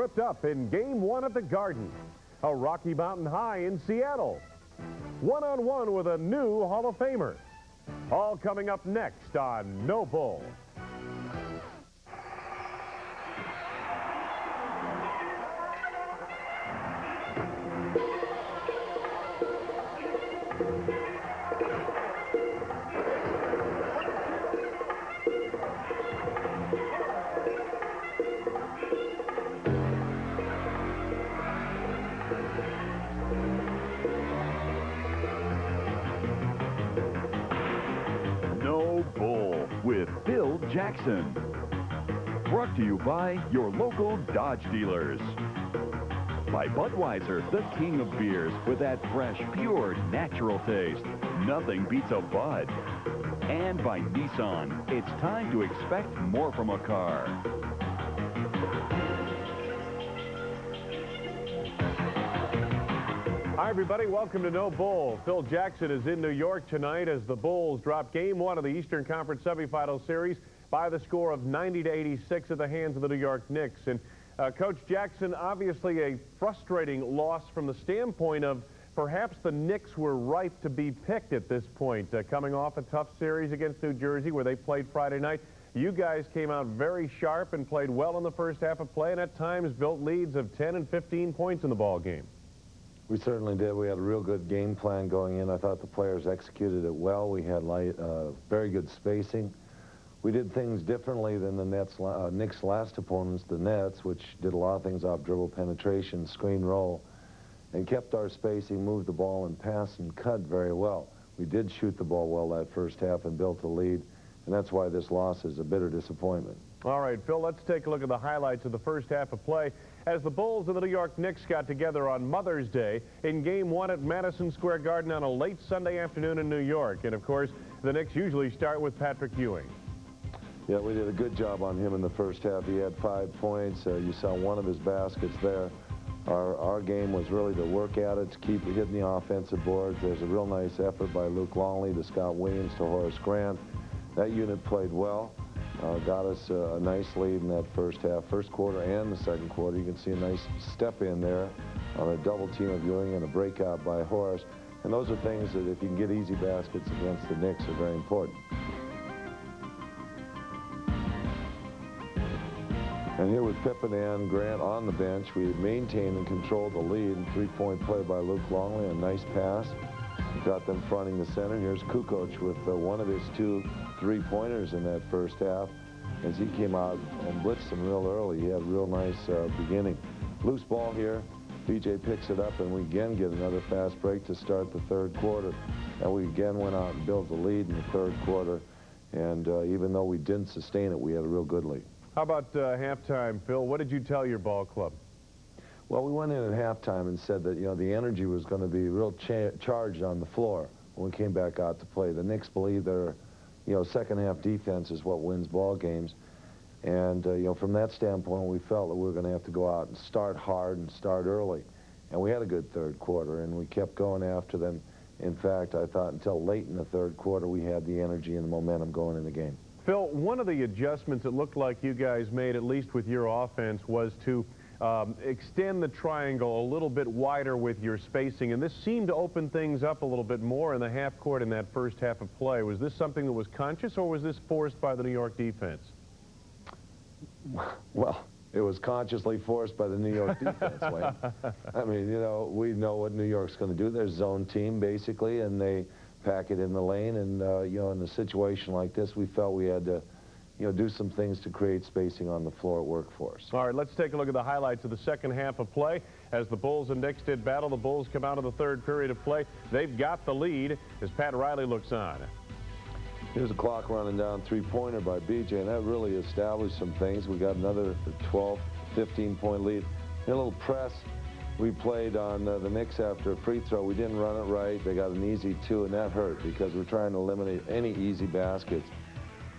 tripped up in Game 1 at the Garden. A Rocky Mountain High in Seattle. One-on-one with a new Hall of Famer. All coming up next on No Bull. With Phil Jackson. Brought to you by your local Dodge dealers. By Budweiser, the king of beers, with that fresh, pure, natural taste. Nothing beats a Bud. And by Nissan, it's time to expect more from a car. Hi, everybody. Welcome to No Bull. Phil Jackson is in New York tonight as the Bulls drop Game 1 of the Eastern Conference semifinal series by the score of 90-86 at the hands of the New York Knicks. And Coach Jackson, obviously a frustrating loss from the standpoint of perhaps the Knicks were ripe to be picked at this point. Coming off a tough series against New Jersey where they played Friday night, you guys came out very sharp and played well in the first half of play and at times built leads of 10 and 15 points in the ball game. We certainly did. We had a real good game plan going in. I thought the players executed it well. We had very good spacing. We did things differently than the Knicks' last opponents, the Nets, which did a lot of things off dribble penetration, screen roll, and kept our spacing, moved the ball, and passed and cut very well. We did shoot the ball well that first half and built a lead, and that's why this loss is a bitter disappointment. All right, Phil, let's take a look at the highlights of the first half of play as the Bulls and the New York Knicks got together on Mother's Day in Game 1 at Madison Square Garden on a late Sunday afternoon in New York. And, of course, the Knicks usually start with Patrick Ewing. Yeah, we did a good job on him in the first half. He had 5 points. You saw one of his baskets there. Our game was really to work at it, to keep hitting the offensive boards. There's a real nice effort by Luke Longley to Scott Williams to Horace Grant. That unit played well. Got us a nice lead in that first half, first quarter and the second quarter. You can see a nice step in there on a double team of Ewing and a breakout by Horace. And those are things that if you can get easy baskets against the Knicks are very important. And here with Pippen and Grant on the bench, we maintained and controlled the lead. And three-point play by Luke Longley, a nice pass. Got them fronting the center. Here's Kukoc with one of his 2 3-pointers in that first half as he came out and blitzed them real early. He had a real nice beginning. Loose ball here. BJ picks it up, and we again get another fast break to start the third quarter. And we again went out and built the lead in the third quarter. And even though we didn't sustain it, we had a real good lead. How about halftime, Phil? What did you tell your ball club? Well, we went in at halftime and said that, the energy was going to be real charged on the floor when we came back out to play. The Knicks believe their, second half defense is what wins ball games. And, from that standpoint, we felt that we were going to have to go out and start hard and start early. And we had a good third quarter, and we kept going after them. In fact, I thought until late in the third quarter, we had the energy and the momentum going in the game. Phil, one of the adjustments it looked like you guys made, at least with your offense, was to extend the triangle a little bit wider with your spacing, and this seemed to open things up a little bit more in the half court in that first half of play. Was this something that was conscious, or was this forced by the New York defense? Well, it was consciously forced by the New York defense, Wayne. I mean, we know what New York's going to do. They're a zone team, basically, and they pack it in the lane, and, in a situation like this, we felt we had to do some things to create spacing on the floor at work for us. All right, let's take a look at the highlights of the second half of play. As the Bulls and Knicks did battle, the Bulls come out of the third period of play. They've got the lead as Pat Riley looks on. Here's a clock running down, 3-pointer by BJ, and that really established some things. We got another 12, 15-point lead. A little press we played on the Knicks after a free throw. We didn't run it right. They got an easy 2, and that hurt because we're trying to eliminate any easy baskets.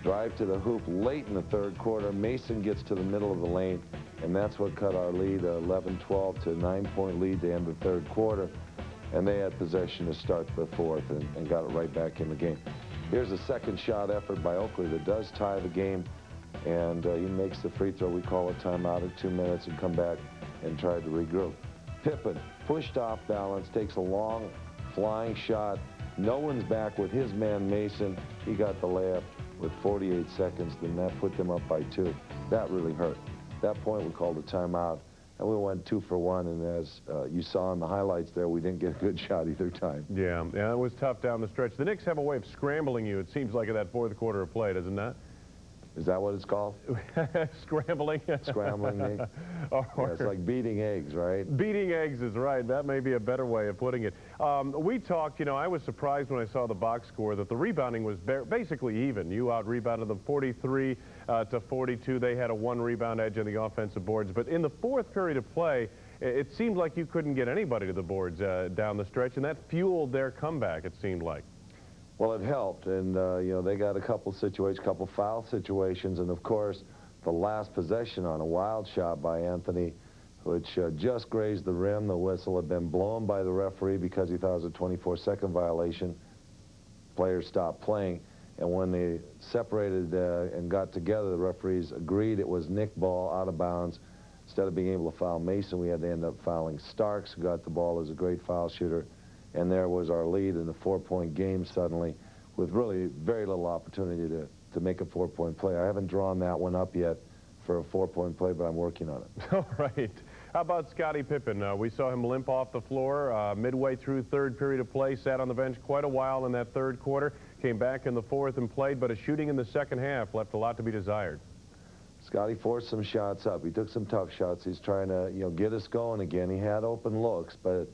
Drive to the hoop late in the third quarter. Mason gets to the middle of the lane, and that's what cut our lead, 11-12 to a 9-point lead to end the third quarter. And they had possession to start the fourth and got it right back in the game. Here's a second shot effort by Oakley that does tie the game. and he makes the free throw. We call a timeout at 2 minutes and come back and try to regroup. Pippen pushed off balance, takes a long flying shot. No one's back with his man Mason. He got the layup with 48 seconds. Then that put them up by 2. That really hurt. At that point, we called a timeout, and we went 2 for 1. And as you saw in the highlights there, we didn't get a good shot either time. Yeah, it was tough down the stretch. The Knicks have a way of scrambling you, it seems like, in that fourth quarter of play, does it not? Is that what it's called? Scrambling. Scrambling, Nick? Yeah, it's like beating eggs, right? Beating eggs is right. That may be a better way of putting it. We talked, I was surprised when I saw the box score that the rebounding was basically even. You out-rebounded them 43 to 42. They had a 1 rebound edge on the offensive boards. But in the fourth period of play, it seemed like you couldn't get anybody to the boards down the stretch, and that fueled their comeback, it seemed like. Well, it helped, and they got a couple foul situations, and of course, the last possession on a wild shot by Anthony, which just grazed the rim. The whistle had been blown by the referee because he thought it was a 24-second violation. Players stopped playing, and when they separated and got together, the referees agreed it was Nick ball out of bounds. Instead of being able to foul Mason, we had to end up fouling Starks, who got the ball as a great foul shooter. And there was our lead in a 4-point game suddenly, with really very little opportunity to make a 4-point play. I haven't drawn that one up yet for a 4-point play, but I'm working on it. All right. How about Scottie Pippen? We saw him limp off the floor midway through third period of play, sat on the bench quite a while in that third quarter, came back in the fourth and played, but his shooting in the second half left a lot to be desired. Scottie forced some shots up. He took some tough shots. He's trying to, get us going again. He had open looks, but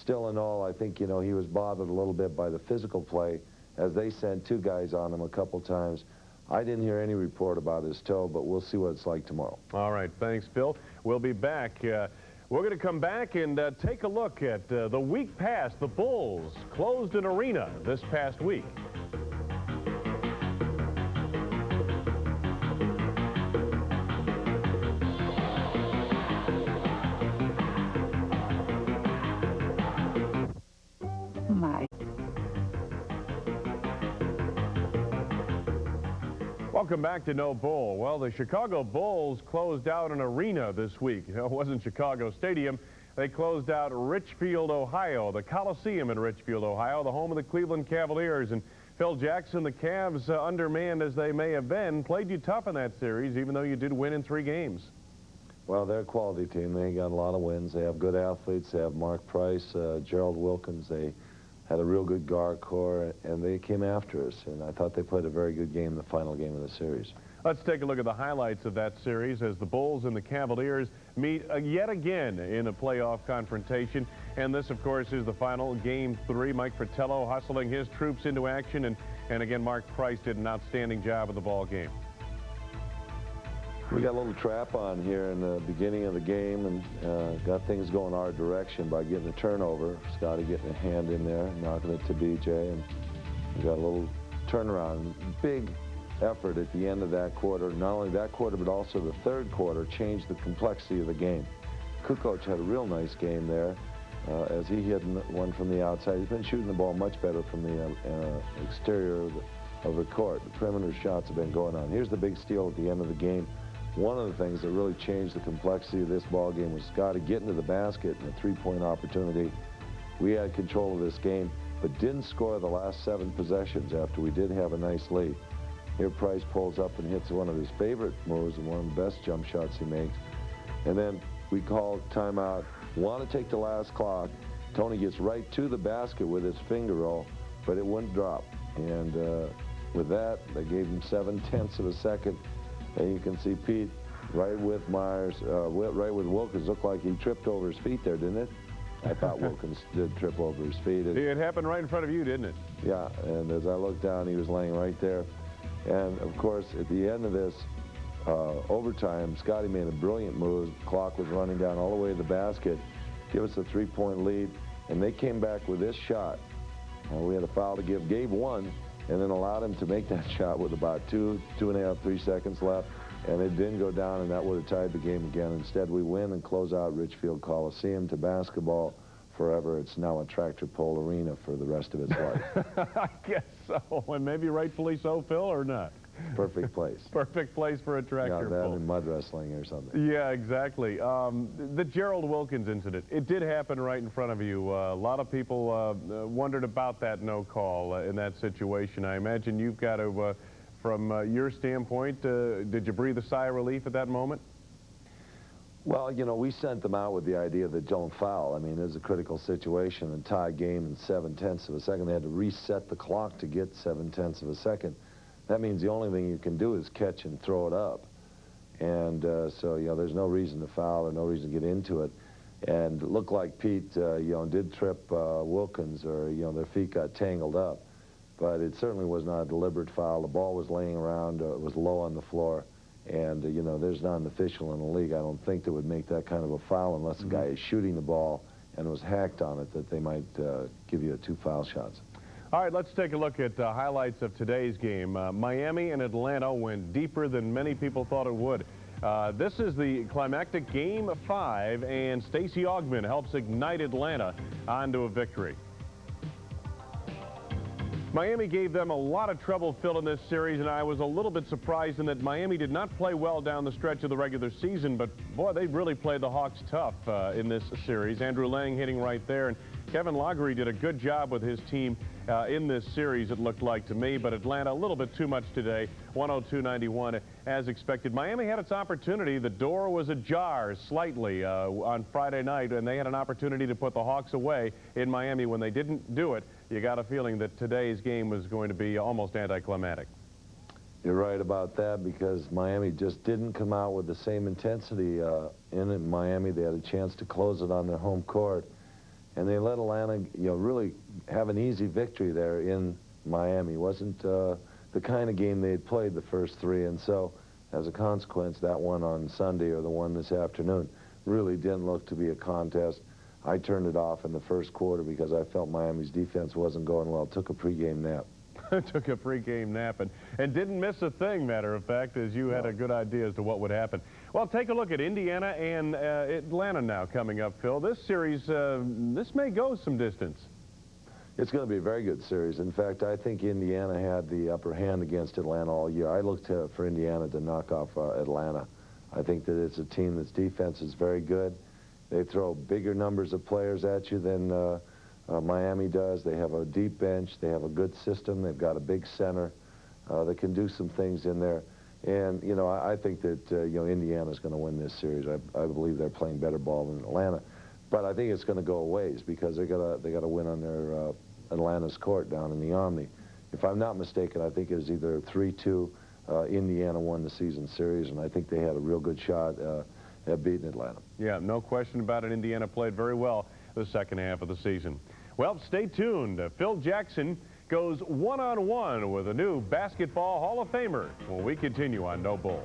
still in all, I think, he was bothered a little bit by the physical play as they sent 2 guys on him a couple times. I didn't hear any report about his toe, but we'll see what it's like tomorrow. All right. Thanks, Phil. We'll be back. We're going to come back and take a look at the week past. The Bulls closed an arena this past week. Welcome back to No Bull. Well, the Chicago Bulls closed out an arena this week. It wasn't Chicago Stadium. They closed out Richfield, Ohio, the Coliseum in Richfield, Ohio, the home of the Cleveland Cavaliers. And Phil Jackson, the Cavs, undermanned as they may have been, played you tough in that series, even though you did win in 3 games. Well, they're a quality team. They got a lot of wins. They have good athletes. They have Mark Price, Gerald Wilkins. They had a real good guard core, and they came after us, and I thought they played a very good game, the final game of the series. Let's take a look at the highlights of that series as the Bulls and the Cavaliers meet yet again in a playoff confrontation. And this, of course, is the final Game 3. Mike Fratello hustling his troops into action, and again, Mark Price did an outstanding job of the ball game. We got a little trap on here in the beginning of the game and got things going our direction by getting a turnover. Scottie getting a hand in there, knocking it to BJ, and we got a little turnaround. Big effort at the end of that quarter. Not only that quarter, but also the third quarter changed the complexity of the game. Kukoc had a real nice game there as he hit one from the outside. He's been shooting the ball much better from the exterior of the court. The perimeter shots have been going on. Here's the big steal at the end of the game. One of the things that really changed the complexity of this ball game was Scottie getting to the basket and a 3-point opportunity. We had control of this game, but didn't score the last 7 possessions after we did have a nice lead. Here Price pulls up and hits one of his favorite moves and one of the best jump shots he makes. And then we call timeout, want to take the last clock. Tony gets right to the basket with his finger roll, but it wouldn't drop. And with that, they gave him 7/10 of a second. And you can see Pete right with Myers, right with Wilkins. Looked like he tripped over his feet there, didn't it? I thought Wilkins did trip over his feet. It happened right in front of you, didn't it? Yeah, and as I looked down, he was laying right there. And, of course, at the end of this overtime, Scottie made a brilliant move. The clock was running down all the way to the basket, give us a 3-point lead, and they came back with this shot. We had a foul to give. Gave one, and then allowed him to make that shot with about 2.5, 3 seconds left, and it didn't go down, and that would have tied the game again. Instead, we win and close out Richfield Coliseum to basketball forever. It's now a tractor pull arena for the rest of its life. I guess so, and maybe rightfully so, Phil, or not? Perfect place. Perfect place for a tractor that pull. in mud wrestling or something. Yeah, exactly. The Gerald Wilkins incident, it did happen right in front of you. A lot of people wondered about that no call in that situation. I imagine you've got to, from your standpoint, did you breathe a sigh of relief at that moment? Well, you know, we sent them out with the idea that don't foul. I mean, it was a critical situation and tie game in 7/10 of a second. They had to reset the clock to get 7/10 of a second. That means the only thing you can do is catch and throw it up. And so, you know, there's no reason to foul or no reason to get into it. And it looked like Pete, you know, did trip Wilkins, or, you know, their feet got tangled up. But it certainly was not a deliberate foul. The ball was laying around. It was low on the floor. And, you know, there's not an official in the league, I don't think, that would make that kind of a foul unless the guy is shooting the ball and was hacked on it, that they might give you 2 foul shots. All right, let's take a look at highlights of today's game. Miami and Atlanta went deeper than many people thought it would. This is the climactic Game 5, and Stacey Augmon helps ignite Atlanta onto a victory. Miami gave them a lot of trouble, Phil, in this series, and I was a little bit surprised in that Miami did not play well down the stretch of the regular season, but, boy, they really played the Hawks tough in this series. Andrew Lang hitting right there, and Kevin Laughery did a good job with his team in this series, it looked like to me, but Atlanta a little bit too much today, 102-91 as expected. Miami had its opportunity. The door was ajar slightly on Friday night, and they had an opportunity to put the Hawks away in Miami. When they didn't do it, you got a feeling that today's game was going to be almost anticlimactic. You're right about that, because Miami just didn't come out with the same intensity in Miami. They had a chance to close it on their home court, and they let Atlanta, you know, really have an easy victory there in Miami. It wasn't the kind of game they had played the first 3, and so as a consequence, that one on Sunday or the one this afternoon really didn't look to be a contest. I turned it off in the first quarter because I felt Miami's defense wasn't going well. Took a pregame nap. Took a pregame nap and didn't miss a thing, matter of fact, as you had a good idea as to what would happen. Well, take a look at Indiana and Atlanta now coming up, Phil. This series, this may go some distance. It's going to be a very good series. In fact, I think Indiana had the upper hand against Atlanta all year. I looked for Indiana to knock off Atlanta. I think that it's a team that's defense is very good. They throw bigger numbers of players at you than Miami does. They have a deep bench. They have a good system. They've got a big center that can do some things in there. And, you know, I think that, you know, Indiana's going to win this series. I believe they're playing better ball than Atlanta. But I think it's going to go a ways because they got to win on their Atlanta's court down in the Omni. If I'm not mistaken, I think it was either 3-2. Indiana won the season series, and I think they had a real good shot at beating Atlanta. Yeah, no question about it. Indiana played very well the second half of the season. Well, stay tuned. Phil Jackson goes one-on-one with a new Basketball Hall of Famer when we continue on No Bull.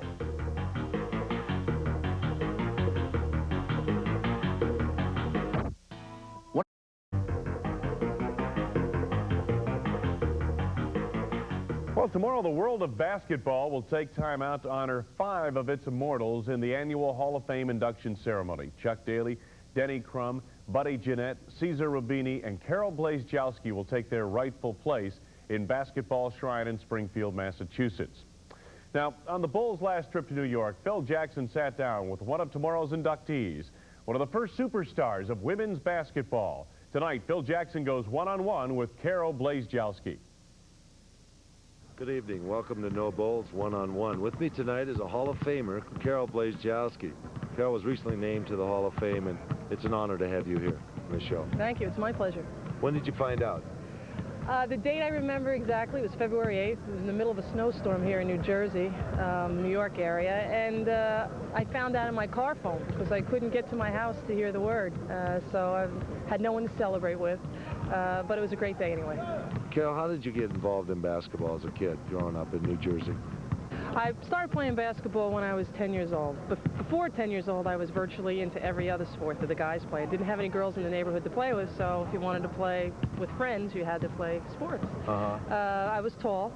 Well, tomorrow the world of basketball will take time out to honor 5 of its immortals in the annual Hall of Fame induction ceremony. Chuck Daly, Denny Crum, Buddy Jeanette, Cesar Rubini, and Carol Blazejowski will take their rightful place in Basketball Shrine in Springfield, Massachusetts. Now, on the Bulls' last trip to New York, Phil Jackson sat down with one of tomorrow's inductees, one of the first superstars of women's basketball. Tonight, Phil Jackson goes one-on-one with Carol Blazejowski. Good evening. Welcome to No Bulls One-on-One. With me tonight is a Hall of Famer, Carol Blazejowski. Carol was recently named to the Hall of Fame, and it's an honor to have you here on the show. Thank you. It's my pleasure. When did you find out? The date I remember exactly was February 8th. It was in the middle of a snowstorm here in New Jersey, New York area, and I found out on my car phone because I couldn't get to my house to hear the word, so I had no one to celebrate with, but it was a great day anyway. Carol, how did you get involved in basketball as a kid growing up in New Jersey? I started playing basketball when I was 10 years old. But before 10 years old, I was virtually into every other sport that the guys played. I didn't have any girls in the neighborhood to play with, so if you wanted to play with friends, you had to play sports. I was tall,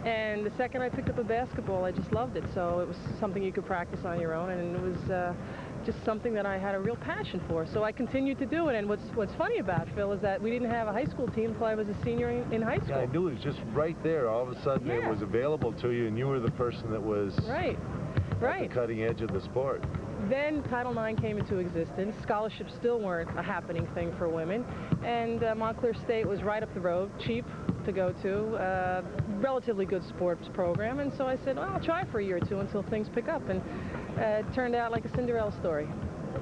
and the second I picked up a basketball, I just loved it. So it was something you could practice on your own, and it was just something that I had a real passion for. So I continued to do it. And what's funny about it, Phil, is that we didn't have a high school team until I was a senior in high school. Yeah, I knew it was just right there. All of a sudden it was available to you, and you were the person that was right. at the cutting edge of the sport. Then Title IX came into existence. Scholarships still weren't a happening thing for women. And Montclair State was right up the road, cheap to go to, relatively good sports program. And so I said, well, I'll try for a year or two until things pick up. And it turned out like a Cinderella story.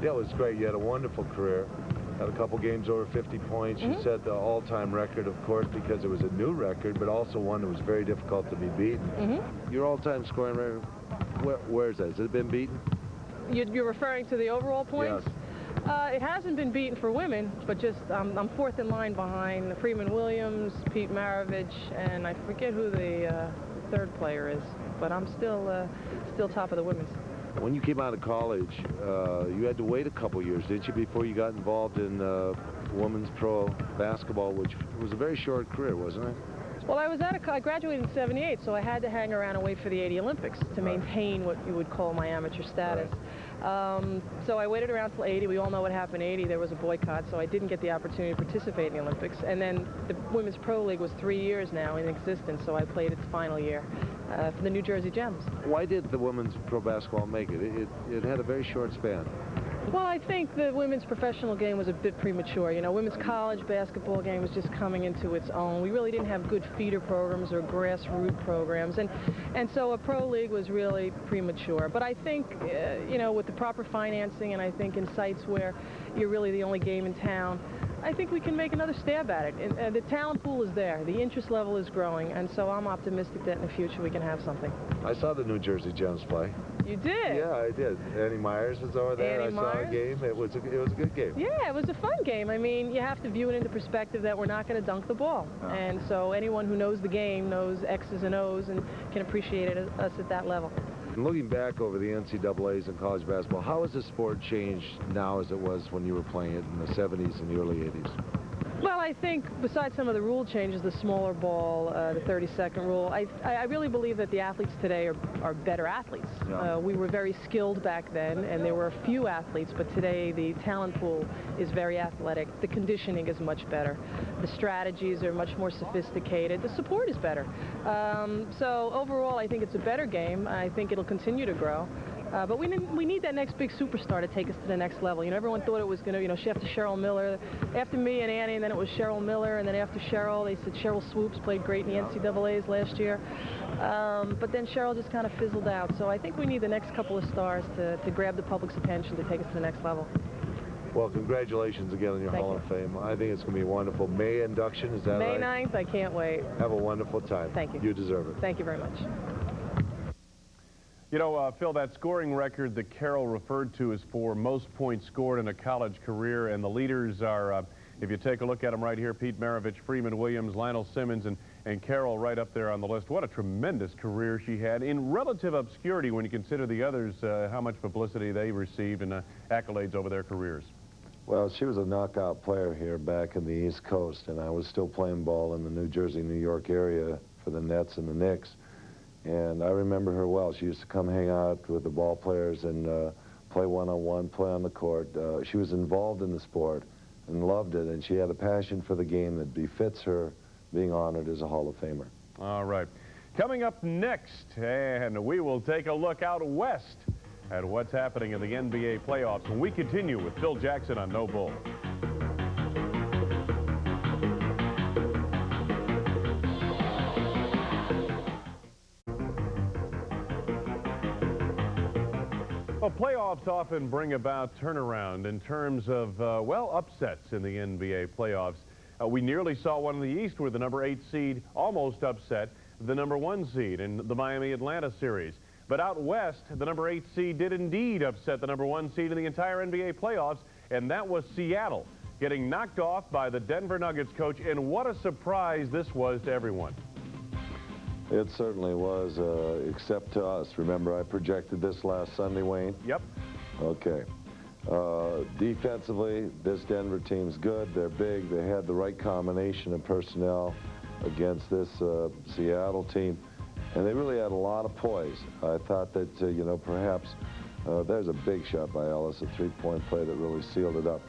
Yeah, it was great. You had a wonderful career. Had a couple games over 50 points. You set the all-time record, of course, because it was a new record, but also one that was very difficult to be beaten. Your all-time scoring record, where is that? Has it been beaten? You're referring to the overall points? Yes. It hasn't been beaten for women, but just I'm fourth in line behind Freeman Williams, Pete Maravich, and I forget who the third player is, but I'm still top of the women's. When you came out of college, you had to wait a couple years, didn't you, before you got involved in women's pro basketball, which was a very short career, wasn't it? Well, I graduated in '78, so I had to hang around and wait for the '80 Olympics to maintain what you would call my amateur status. So I waited around till '80. We all know what happened in '80. There was a boycott, so I didn't get the opportunity to participate in the Olympics. And then the Women's Pro League was 3 years now in existence, so I played its final year for the New Jersey Gems. Why did the women's pro basketball make it? It had a very short span. Well, I think the women's professional game was a bit premature. You know, women's college basketball game was just coming into its own. We really didn't have good feeder programs or grassroots programs, and so a pro league was really premature. But I think, you know, with the proper financing, and I think in sites where you're really the only game in town, I think we can make another stab at it. And the talent pool is there. The interest level is growing, and so I'm optimistic that in the future we can have something. I saw the New Jersey Gems play. You did? Yeah, I did. Annie Myers was over there. Annie Saw a game. It was a good game. Yeah, it was a fun game. I mean, you have to view it in the perspective that we're not going to dunk the ball. And so anyone who knows the game knows X's and O's and can appreciate us at that level. And looking back over the NCAAs and college basketball, how has the sport changed now as it was when you were playing it in the 70s and the early 80s? Well, I think besides some of the rule changes, the smaller ball, the 30-second rule, I really believe that the athletes today are better athletes. Yeah. We were very skilled back then, and there were a few athletes, but today the talent pool is very athletic. The conditioning is much better. The strategies are much more sophisticated. The support is better. So overall, I think it's a better game. I think it'll continue to grow. But we need that next big superstar to take us to the next level. You know, everyone thought it was going to, you know, after Cheryl Miller, after me and Annie, and then it was Cheryl Miller, and then after Cheryl, they said Cheryl Swoops played great in the NCAAs last year. But then Cheryl just kind of fizzled out. So I think we need the next couple of stars to grab the public's attention to take us to the next level. Well, congratulations again on your Hall of Fame. I think it's going to be wonderful. May induction, is that right? May 9th, I can't wait. Have a wonderful time. Thank you. You deserve it. Thank you very much. You know, Phil, that scoring record that Carol referred to is for most points scored in a college career, and the leaders are, if you take a look at them right here, Pete Maravich, Freeman Williams, Lionel Simmons, and Carol right up there on the list. What a tremendous career she had in relative obscurity when you consider the others, how much publicity they received and accolades over their careers. Well, she was a knockout player here back in the East Coast, and I was still playing ball in the New Jersey, New York area for the Nets and the Knicks. And I remember her well. She used to come hang out with the ball players and play one-on-one, play on the court. She was involved in the sport and loved it, and she had a passion for the game that befits her being honored as a Hall of Famer. All right. Coming up next, and we will take a look out west at what's happening in the NBA playoffs when we continue with Phil Jackson on No Bull. Well, playoffs often bring about turnaround in terms of, well, upsets in the NBA playoffs. We nearly saw one in the East where the number 8 seed almost upset the number 1 seed in the Miami-Atlanta series. But out west, the number 8 seed did indeed upset the number 1 seed in the entire NBA playoffs, and that was Seattle, getting knocked off by the Denver Nuggets coach. And what a surprise this was to everyone. It certainly was, except to us. Remember, I projected this last Sunday, Wayne? Yep. Okay. Defensively, this Denver team's good. They're big. They had the right combination of personnel against this Seattle team, and they really had a lot of poise. I thought that, you know, perhaps There's a big shot by Ellis, a three-point play that really sealed it up.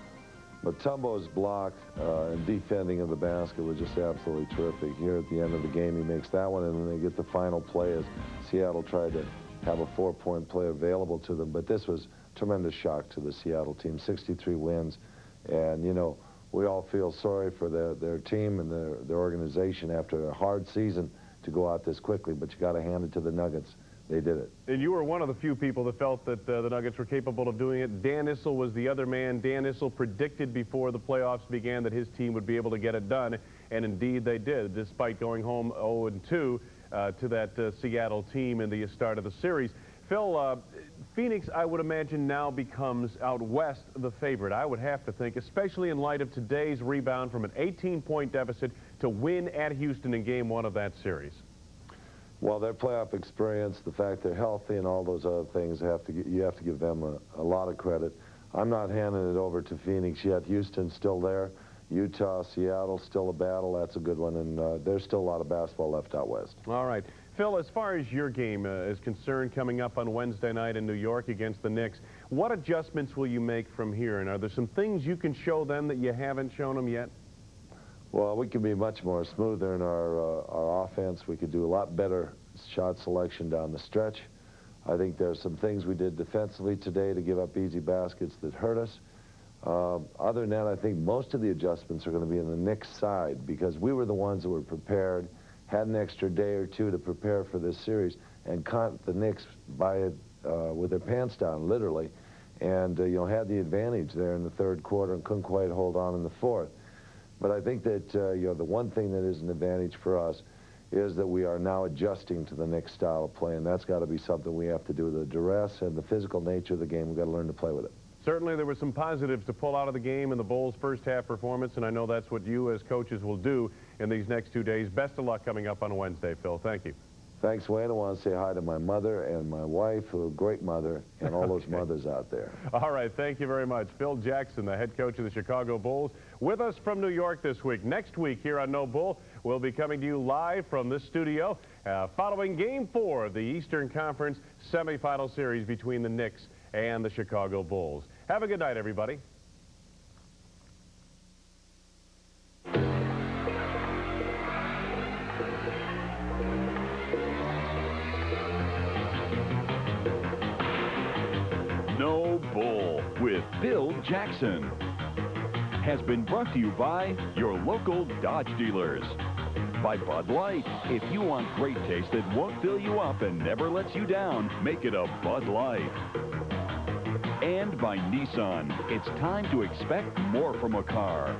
But Tumbo's block and defending of the basket was just absolutely terrific. Here at the end of the game, he makes that one, and then they get the final play as Seattle tried to have a 4-point play available to them. But this was a tremendous shock to the Seattle team, 63 wins. And, you know, we all feel sorry for their team and their organization after a hard season to go out this quickly, but you got to hand it to the Nuggets. They did it. And you were one of the few people that felt that the Nuggets were capable of doing it. Dan Issel was the other man. Dan Issel predicted before the playoffs began that his team would be able to get it done, and indeed they did, despite going home 0-2 to that Seattle team in the start of the series. Phil, Phoenix, I would imagine, now becomes out west the favorite. I would have to think, especially in light of today's rebound from an 18-point deficit to win at Houston in Game 1 of that series. Well, their playoff experience, the fact they're healthy and all those other things, you have to give them a lot of credit. I'm not handing it over to Phoenix yet. Houston's still there. Utah, Seattle, still a battle. That's a good one, and there's still a lot of basketball left out west. All right. Phil, as far as your game is concerned, coming up on Wednesday night in New York against the Knicks, what adjustments will you make from here? And are there some things you can show them that you haven't shown them yet? Well, we can be much more smoother in our offense. We could do a lot better shot selection down the stretch. I think there's some things we did defensively today to give up easy baskets that hurt us. Other than that, I think most of the adjustments are going to be in the Knicks side, because we were the ones that were prepared, had an extra day or two to prepare for this series, and caught the Knicks with their pants down, literally, and you know, had the advantage there in the third quarter and couldn't quite hold on in the fourth. But I think that you know, the one thing that is an advantage for us is that we are now adjusting to the Knicks style of play, and that's got to be something we have to do. The duress and the physical nature of the game, we've got to learn to play with it. Certainly there were some positives to pull out of the game in the Bulls' first-half performance, and I know that's what you as coaches will do in these next 2 days. Best of luck coming up on Wednesday, Phil. Thank you. Thanks, Wayne. I want to say hi to my mother and my wife, who are a great mother, and all those mothers out there. All right, thank you very much. Phil Jackson, the head coach of the Chicago Bulls, with us from New York this week. Next week here on No Bull, we'll be coming to you live from this studio following Game 4 of the Eastern Conference semifinal series between the Knicks and the Chicago Bulls. Have a good night, everybody. No Bull with Phil Jackson has been brought to you by your local Dodge dealers. By Bud Light. If you want great taste that won't fill you up and never lets you down, make it a Bud Light. And by Nissan. It's time to expect more from a car.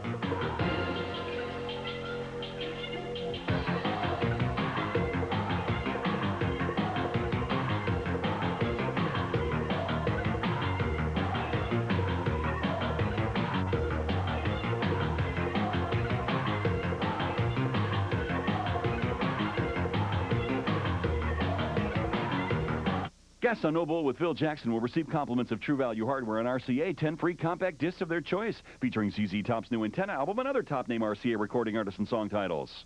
Guests on No Bull with Phil Jackson will receive compliments of True Value Hardware and RCA, 10 free compact discs of their choice, featuring ZZ Top's new antenna album and other top-name RCA recording artists and song titles.